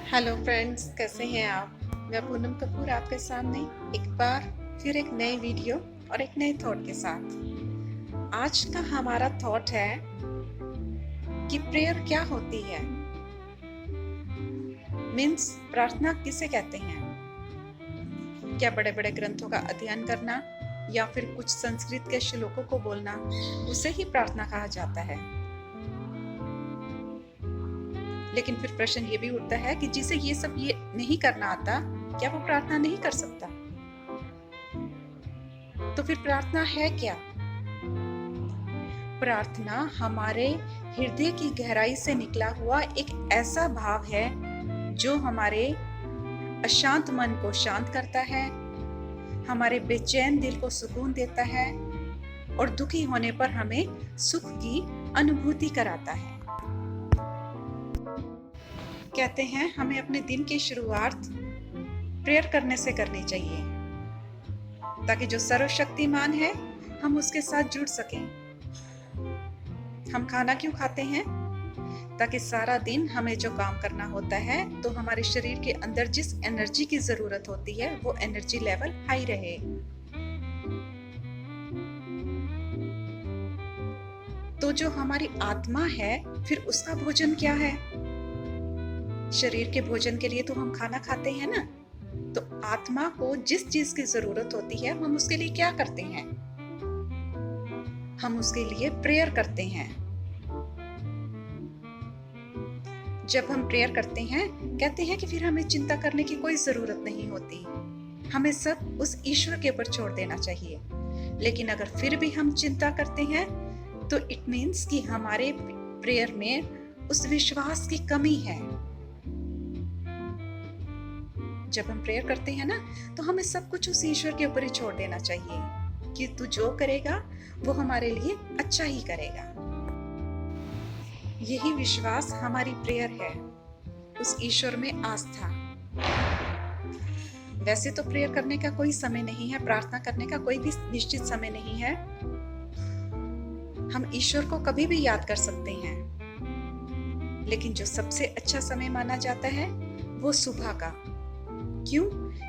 Hello friends, कैसे हैं आप। मैं पूनम कपूर आपके सामने एक बार फिर एक नए वीडियो और एक नए थॉट के साथ। आज का हमारा थॉट है कि प्रेयर क्या होती है। मीन्स प्रार्थना किसे कहते हैं। क्या बड़े बड़े ग्रंथों का अध्ययन करना या फिर कुछ संस्कृत के श्लोकों को बोलना, उसे ही प्रार्थना कहा जाता है। लेकिन फिर प्रश्न ये भी उठता है कि जिसे ये सब ये नहीं करना आता, क्या वो प्रार्थना नहीं कर सकता। तो फिर प्रार्थना है क्या। प्रार्थना हमारे हृदय की गहराई से निकला हुआ एक ऐसा भाव है जो हमारे अशांत मन को शांत करता है, हमारे बेचैन दिल को सुकून देता है और दुखी होने पर हमें सुख की अनुभूति कराता है। कहते हैं हमें अपने दिन की शुरुआत प्रेयर करने से करनी चाहिए, ताकि जो सर्वशक्तिमान है हम उसके साथ जुड़ सकें। हम खाना क्यों खाते हैं? ताकि सारा दिन हमें जो काम करना होता है तो हमारे शरीर के अंदर जिस एनर्जी की जरूरत होती है वो एनर्जी लेवल हाई रहे। तो जो हमारी आत्मा है, फिर उसका भोजन क्या है? शरीर के भोजन के लिए तो हम खाना खाते हैं ना। तो आत्मा को जिस चीज की जरूरत होती है हम उसके लिए क्या करते हैं? हम उसके लिए प्रेयर करते हैं। जब हम प्रेयर करते हैं, कहते हैं कि फिर हमें चिंता करने की कोई जरूरत नहीं होती, हमें सब उस ईश्वर के ऊपर छोड़ देना चाहिए। लेकिन अगर फिर भी हम चिंता करते हैं तो इट मीन्स कि हमारे प्रेयर में उस विश्वास की कमी है। जब हम प्रेयर करते हैं ना, तो हमें सब कुछ उस ईश्वर के ऊपर ही छोड़ देना चाहिए कि तू जो करेगा वो हमारे लिए अच्छा ही करेगा। यही विश्वास हमारी प्रेयर है, उस ईश्वर में आस्था। वैसे तो प्रेयर करने का कोई समय नहीं है, प्रार्थना करने का कोई भी निश्चित समय नहीं है। हम ईश्वर को कभी भी याद कर सकते हैं, लेकिन जो सबसे अच्छा समय माना जाता है वो सुबह का। क्यों?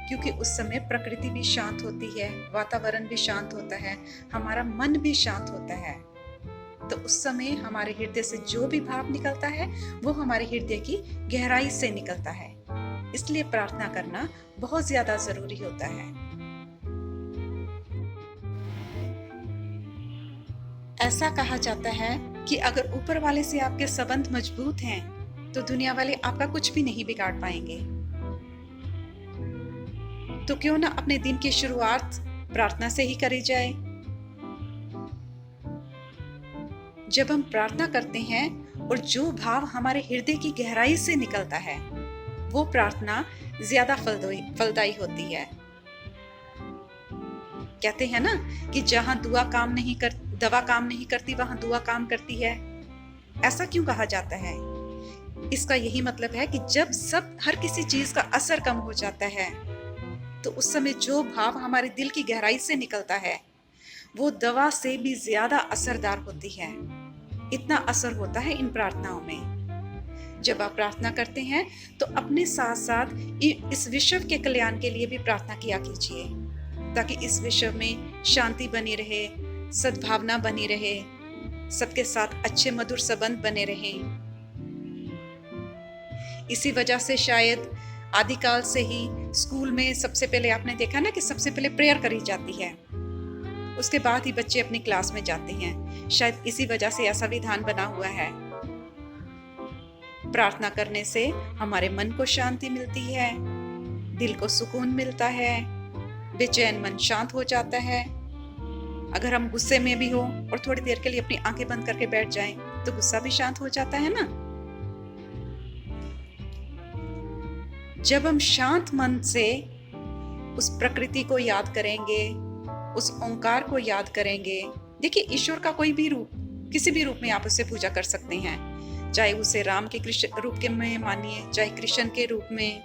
क्योंकि उस समय प्रकृति भी शांत होती है, वातावरण भी शांत होता है, हमारा मन भी शांत होता है। तो उस समय हमारे हृदय से जो भी भाव निकलता है वो हमारे हृदय की गहराई से निकलता है। इसलिए प्रार्थना करना बहुत ज्यादा जरूरी होता है। ऐसा कहा जाता है कि अगर ऊपर वाले से आपके संबंध मजबूत हैं तो दुनिया वाले आपका कुछ भी नहीं बिगाड़ पाएंगे। तो क्यों ना अपने दिन की शुरुआत प्रार्थना से ही करी जाए। जब हम प्रार्थना करते हैं और जो भाव हमारे हृदय की गहराई से निकलता है वो प्रार्थना ज्यादा फलदायी होती है। कहते हैं ना कि जहां दवा काम नहीं करती वहां दुआ काम करती है। ऐसा क्यों कहा जाता है? इसका यही मतलब है कि जब हर किसी चीज का असर कम हो जाता है तो उस समय जो भाव हमारे दिल की गहराई से निकलता है वो दवा से भी ज्यादा असरदार होती है। इतना असर होता है इन प्रार्थनाओं में। जब आप प्रार्थना करते हैं तो अपने साथ साथ इस विश्व के कल्याण के लिए भी प्रार्थना किया कीजिए, ताकि इस विश्व में शांति बनी रहे, सद्भावना बनी रहे, सबके साथ अच्छे मधुर संबंध बने रहें। इसी वजह से शायद आदिकाल से ही स्कूल में सबसे पहले आपने देखा ना कि सबसे पहले प्रेयर करी जाती है, उसके बाद ही बच्चे अपनी क्लास में जाते हैं। शायद इसी वजह से ऐसा विधान बना हुआ है। प्रार्थना करने से हमारे मन को शांति मिलती है, दिल को सुकून मिलता है, बेचैन मन शांत हो जाता है। अगर हम गुस्से में भी हो और थोड़ी देर के लिए अपनी आंखें बंद करके बैठ जाएं तो गुस्सा भी शांत हो जाता है ना। जब हम शांत मन से उस प्रकृति को याद करेंगे, उस ओंकार को याद करेंगे। देखिए, ईश्वर का कोई भी रूप, किसी भी रूप में आप उससे पूजा कर सकते हैं, चाहे उसे राम के कृष्ण रूप के में मानिए, चाहे कृष्ण के रूप में,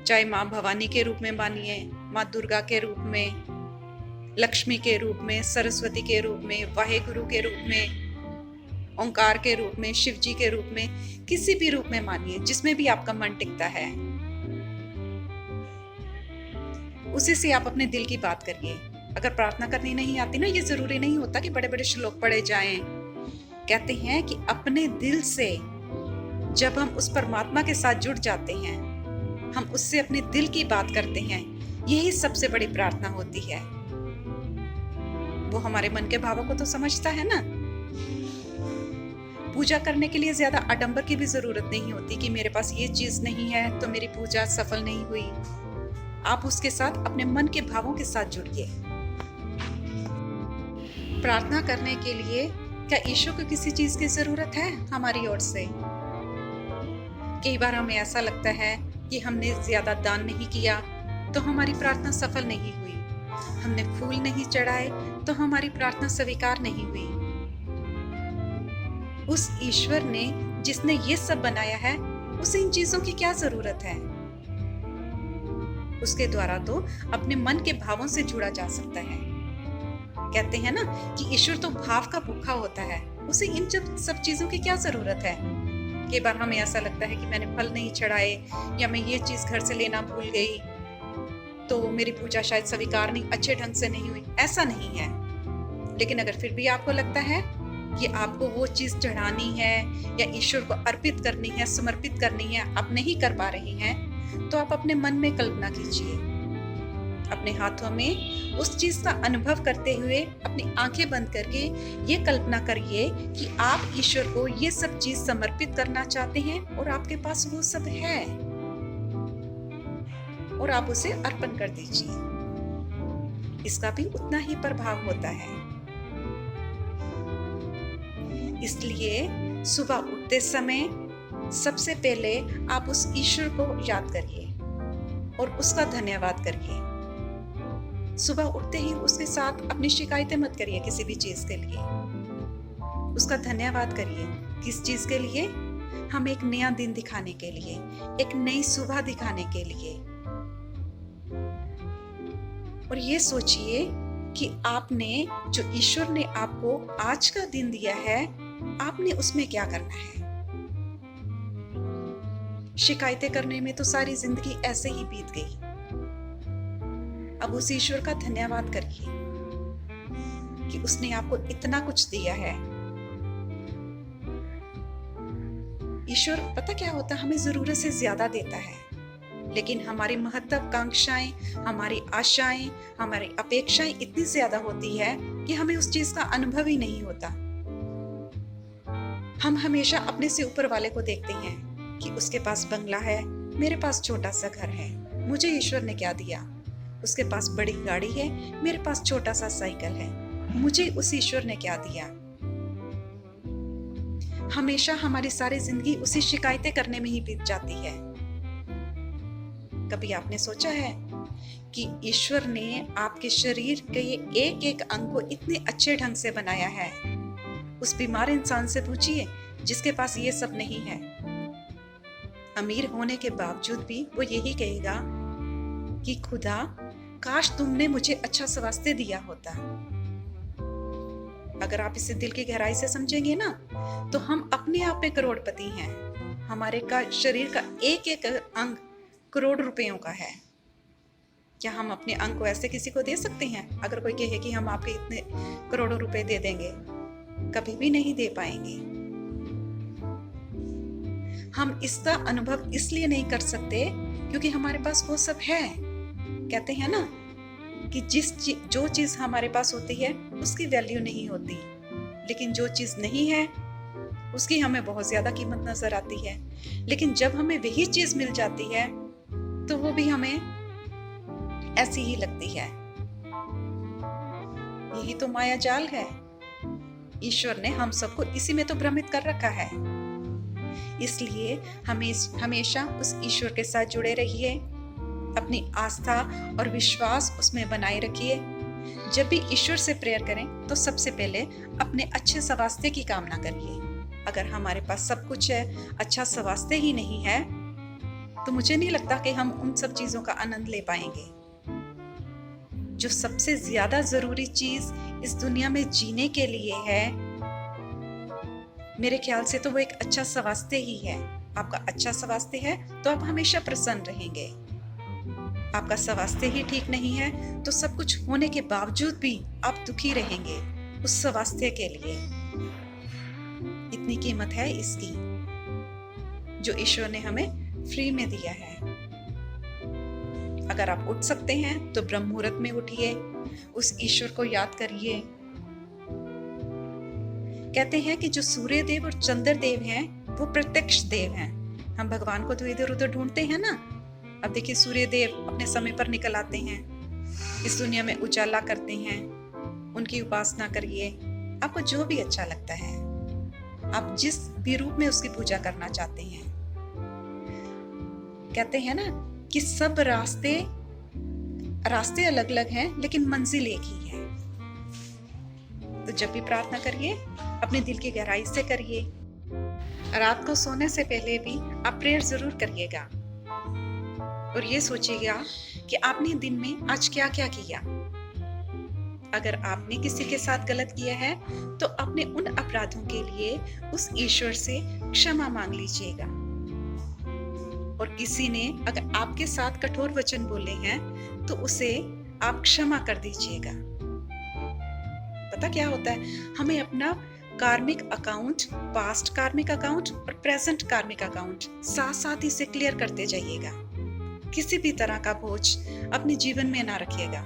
चाहे माँ भवानी के रूप में मानिए, माँ दुर्गा के रूप में, लक्ष्मी के रूप में, सरस्वती के रूप में, वाहे गुरु के रूप में, ओंकार के रूप में, शिव जी के रूप में, किसी भी रूप में मानिए, जिसमें भी आपका मन टिकता है, उसी से आप अपने दिल की बात करिए। अगर प्रार्थना करनी नहीं आती ना, ये जरूरी नहीं होता कि बड़े बड़े श्लोक पढ़े जाएं। कहते हैं कि अपने दिल से जब हम उस परमात्मा के साथ जुड़ जाते हैं, हम उससे अपने दिल की बात करते हैं, यही सबसे बड़ी प्रार्थना होती है। वो हमारे मन के भावों को तो समझता है ना। पूजा करने के लिए ज्यादा आडंबर की भी जरूरत नहीं होती कि मेरे पास ये चीज नहीं है तो मेरी पूजा सफल नहीं हुई। आप उसके साथ अपने मन के भावों के साथ जुड़िए। प्रार्थना करने के लिए क्या ईश्वर को किसी चीज की जरूरत है हमारी ओर से? कई बार हमें ऐसा लगता है कि हमने ज्यादा दान नहीं किया तो हमारी प्रार्थना सफल नहीं हुई, हमने फूल नहीं चढ़ाए तो हमारी प्रार्थना स्वीकार नहीं हुई। उस ईश्वर ने जिसने ये सब बनाया है, उसे इन चीजों की क्या जरूरत है? उसके द्वारा तो अपने मन के भावों से जुड़ा जा सकता है। कहते हैं ना कि ईश्वर तो भाव का भूखा होता है, उसे इन सब चीजों की क्या जरूरत है? कई बार हमें ऐसा लगता है कि मैंने फल नहीं चढ़ाए या मैं ये चीज घर से लेना भूल गई तो मेरी पूजा शायद स्वीकार नहीं, अच्छे ढंग से नहीं हुई। ऐसा नहीं है। लेकिन अगर फिर भी आपको लगता है कि आपको वो चीज चढ़ानी है या ईश्वर को अर्पित करनी है, समर्पित करनी है, आप नहीं कर पा रही हैं, तो आप अपने मन में कल्पना कीजिए, अपने हाथों में उस चीज का अनुभव करते हुए अपनी आंखें बंद करके ये कल्पना करिए कि आप ईश्वर को ये सब चीज समर्पित करना चाहते हैं और आपके पास वो सब है और आप उसे अर्पण कर दीजिए। इसका भी उतना ही प्रभाव होता है। इसलिए सुबह उठते समय सबसे पहले आप उस ईश्वर को याद करिए और उसका धन्यवाद करिए। सुबह उठते ही उसके साथ अपनी शिकायतें मत करिए किसी भी चीज के लिए, उसका धन्यवाद करिए। किस चीज के लिए? हम एक नया दिन दिखाने के लिए, एक नई सुबह दिखाने के लिए। और ये सोचिए कि आपने, जो ईश्वर ने आपको आज का दिन दिया है, आपने उसमें क्या करना है। शिकायतें करने में तो सारी जिंदगी ऐसे ही बीत गई। अब उस ईश्वर का धन्यवाद करिए कि उसने आपको इतना कुछ दिया है। ईश्वर पता क्या होता है, हमें जरूरत से ज्यादा देता है, लेकिन हमारी महत्वाकांक्षाएं, हमारी आशाएं, हमारी अपेक्षाएं इतनी ज्यादा होती है कि हमें उस चीज का अनुभव ही नहीं होता। हम हमेशा अपने से ऊपर वाले को देखते हैं कि उसके पास बंगला है, मेरे पास छोटा सा घर है, मुझे ईश्वर ने क्या दिया। उसके पास बड़ी गाड़ी है, मेरे पास छोटा सा साइकिल है, मुझे उस ईश्वर ने क्या दिया। हमेशा हमारी सारी जिंदगी उसी शिकायतें करने में ही बीत जाती है। कभी आपने सोचा है कि ईश्वर ने आपके शरीर के एक एक अंग को इतने अच्छे ढंग से बनाया है? उस बीमार इंसान से पूछिए जिसके पास ये सब नहीं है। अमीर होने के बावजूद भी वो यही कहेगा कि खुदा, काश तुमने मुझे अच्छा स्वास्थ्य दिया होता। अगर आप इसे दिल की गहराई से समझेंगे ना, तो हम अपने आप में करोड़पति हैं। हमारे शरीर का एक एक अंग करोड़ रुपयों का है। क्या हम अपने अंग को ऐसे किसी को दे सकते हैं? अगर कोई कहे कि हम आपके इतने करोड़ों रुपए दे देंगे, कभी भी नहीं दे पाएंगे। हम इसका अनुभव इसलिए नहीं कर सकते क्योंकि हमारे पास वो सब है। कहते हैं ना कि जो चीज हमारे पास होती है उसकी वैल्यू नहीं होती, लेकिन जो चीज नहीं है उसकी हमें बहुत ज्यादा कीमत नजर आती है। लेकिन जब हमें वही चीज मिल जाती है तो वो भी हमें ऐसी ही लगती है। यही तो माया जाल है। ईश्वर ने हम सबको इसी में तो भ्रमित कर रखा है। इसलिए हमेशा उस ईश्वर के साथ जुड़े रहिए, अपनी आस्था और विश्वास उसमें बनाए रखिए। जब भी ईश्वर से प्रेयर करें तो सबसे पहले अपने अच्छे स्वास्थ्य की कामना करिए। अगर हमारे पास सब कुछ है, अच्छा स्वास्थ्य ही नहीं है, तो मुझे नहीं लगता कि हम उन सब चीजों का आनंद ले पाएंगे। जो सबसे ज्यादा जरूरी चीज इस दुनिया में जीने के लिए है, मेरे ख्याल से तो वो एक अच्छा स्वास्थ्य ही है। आपका अच्छा स्वास्थ्य है तो आप हमेशा प्रसन्न रहेंगे। आपका स्वास्थ्य ही ठीक नहीं है तो सब कुछ होने के बावजूद भी आप दुखी रहेंगे उस स्वास्थ्य के लिए। इतनी कीमत है इसकी जो ईश्वर ने हमें फ्री में दिया है। अगर आप उठ सकते हैं तो ब्रह्म मुहूर्त में उठिए, उस ईश्वर को याद करिए। कहते हैं कि जो सूर्य देव और चंद्र देव हैं वो प्रत्यक्ष देव हैं। हम भगवान को तो इधर उधर ढूंढते हैं ना। अब देखिए सूर्य देव अपने समय पर निकल आते हैं, इस दुनिया में उजाला करते हैं। उनकी उपासना करिए, आपको जो भी अच्छा लगता है, आप जिस भी रूप में उसकी पूजा करना चाहते हैं। कहते हैं ना कि सब रास्ते अलग अलग हैं लेकिन मंजिल एक ही है। तो जब भी प्रार्थना करिए अपने दिल की गहराई से करिए। रात को सोने से पहले भी आप प्रेयर जरूर करिएगा और ये सोचिएगा कि आपने दिन में आज क्या क्या किया। अगर आपने किसी के साथ गलत किया है तो अपने उन अपराधों के लिए उस ईश्वर से क्षमा मांग लीजिएगा। और किसी ने अगर आपके साथ कठोर वचन बोले हैं तो उसे आप क्षमा कर दीजिएगा। पता क्या होता है, हमें अपना कार्मिक अकाउंट, पास्ट कार्मिक अकाउंट और प्रेजेंट कार्मिक अकाउंट साथ साथ इसे क्लियर करते जाइएगा। किसी भी तरह का बोझ अपने जीवन में ना रखिएगा।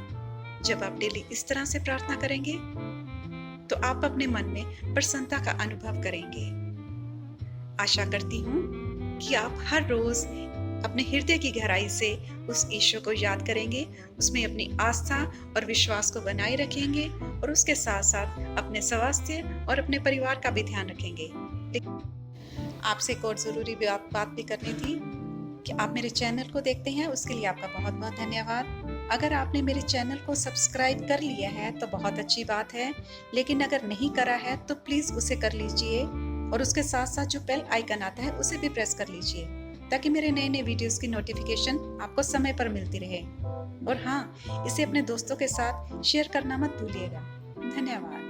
जब आप डेली इस तरह से प्रार्थना करेंगे तो आप अपने मन में प्रसन्नता का अनुभव करेंगे। आशा करती हूँ कि आप हर रोज अपने हृदय की गहराई से उस ईश्वर को याद करेंगे, उसमें अपनी आस्था और विश्वास को बनाए रखेंगे और उसके साथ साथ अपने स्वास्थ्य और अपने परिवार का भी ध्यान रखेंगे। आपसे एक और जरूरी बात भी करनी थी कि आप मेरे चैनल को देखते हैं, उसके लिए आपका बहुत बहुत धन्यवाद। अगर आपने मेरे चैनल को सब्सक्राइब कर लिया है तो बहुत अच्छी बात है, लेकिन अगर नहीं करा है तो प्लीज उसे कर लीजिए और उसके साथ साथ जो बेल आइकन आता है उसे भी प्रेस कर लीजिए ताकि मेरे नए नए वीडियोस की नोटिफिकेशन आपको समय पर मिलती रहे। और हाँ, इसे अपने दोस्तों के साथ शेयर करना मत भूलिएगा। धन्यवाद।